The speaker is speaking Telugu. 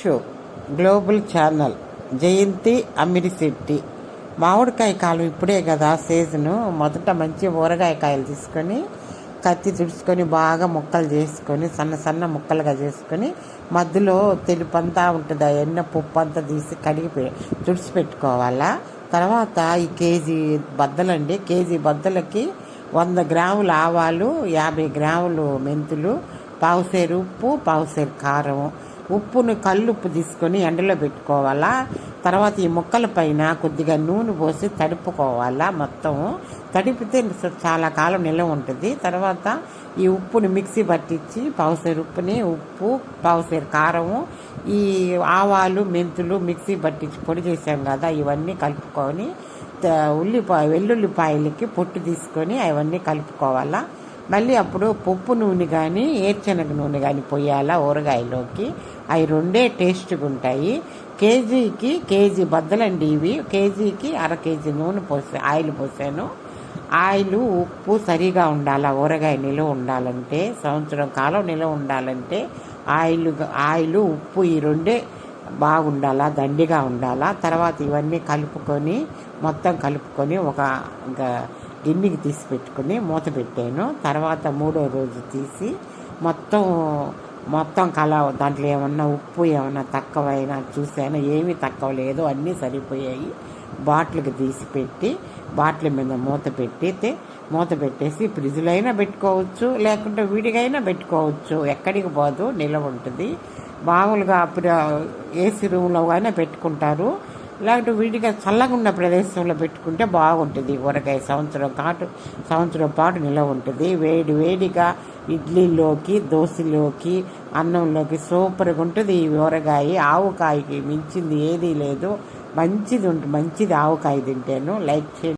To global channel. Jayanthi Ammirisetti. మామిడికాయ కాలం ఇప్పుడే కదా సీజను. మొదట మంచి ఊరగాయ కాయలు తీసుకొని కత్తి తుడుచుకొని బాగా ముక్కలు చేసుకొని సన్న సన్న ముక్కలుగా చేసుకొని మధ్యలో తెలుపంతా ఉంటుంది, ఎన్న పప్పు అంతా తీసి కడిగి తుడిచిపెట్టుకోవాలా. తర్వాత ఈ కేజీ బద్దలండి, కేజీ బద్దలకి 100 గ్రాములు ఆవాలు, 50 గ్రాములు మెంతులు, పావుసేరు ఉప్పు, పావుసేరు కారం. ఉప్పును కల్లుప్పు తీసుకొని ఎండలో పెట్టుకోవాలా. తర్వాత ఈ ముక్కల పైన కొద్దిగా నూనె పోసి తడుపుకోవాలా. మొత్తం తడిపితే చాలా కాలం నిల్వ ఉంటుంది. తర్వాత ఈ ఉప్పుని మిక్సీ పట్టించి పావుసేరు ఉప్పుని, ఉప్పు, పావుసేరు కారము, ఈ ఆవాలు మెంతులు మిక్సీ పట్టించి పొడి చేసాం కదా, ఇవన్నీ కలుపుకొని వెల్లుల్లిపాయలకి పొట్టు తీసుకొని అవన్నీ కలుపుకోవాలా. మళ్ళీ అప్పుడు పప్పు నూనె కానీ ఏరుశనగ నూనె కానీ పోయాలా ఊరగాయలోకి. అవి రెండే టేస్ట్గా ఉంటాయి. కేజీ బద్దలండి ఇవి. కేజీకి 1/2 కేజీ నూనె ఆయిల్ పోసాను. ఆయిల్ ఉప్పు సరిగా ఉండాలా. ఊరగాయ నిలువ ఉండాలంటే, సంవత్సరం కాలం నిలువ ఉండాలంటే ఆయిల్ ఉప్పు ఈ రెండే బాగుండాలా, దండిగా ఉండాలా. తర్వాత ఇవన్నీ మొత్తం కలుపుకొని ఒక గిన్నెకి తీసి పెట్టుకుని మూత పెట్టాను. తర్వాత 3వ రోజు తీసి మొత్తం దాంట్లో ఏమన్నా ఉప్పు ఏమన్నా తక్కువైనా చూసాను. ఏమీ తక్కువ లేదు, అన్నీ సరిపోయాయి. బాటిల్కి తీసి పెట్టి బాటిల్ మీద మూత పెట్టేసి ఫ్రిడ్జ్లో అయినా పెట్టుకోవచ్చు, లేకుంటే విడిగా అయినా పెట్టుకోవచ్చు. ఎక్కడికి పోదు, నిల్వ ఉంటుంది. మామూలుగా అప్పుడు ఏసీ రూమ్లో అయినా పెట్టుకుంటారు, లేకపోతే విడిగా చల్లగా ఉన్న ప్రదేశంలో పెట్టుకుంటే బాగుంటుంది. ఊరగాయ సంవత్సరం పాటు నిల్వ ఉంటుంది. వేడిగా ఇడ్లీలోకి, దోశలోకి, అన్నంలోకి సూపర్గా ఉంటుంది ఈ ఊరగాయ. ఆవుకాయకి మించింది ఏదీ లేదు. మంచిది ఆవుకాయ తింటాను. లైక్ చేయండి.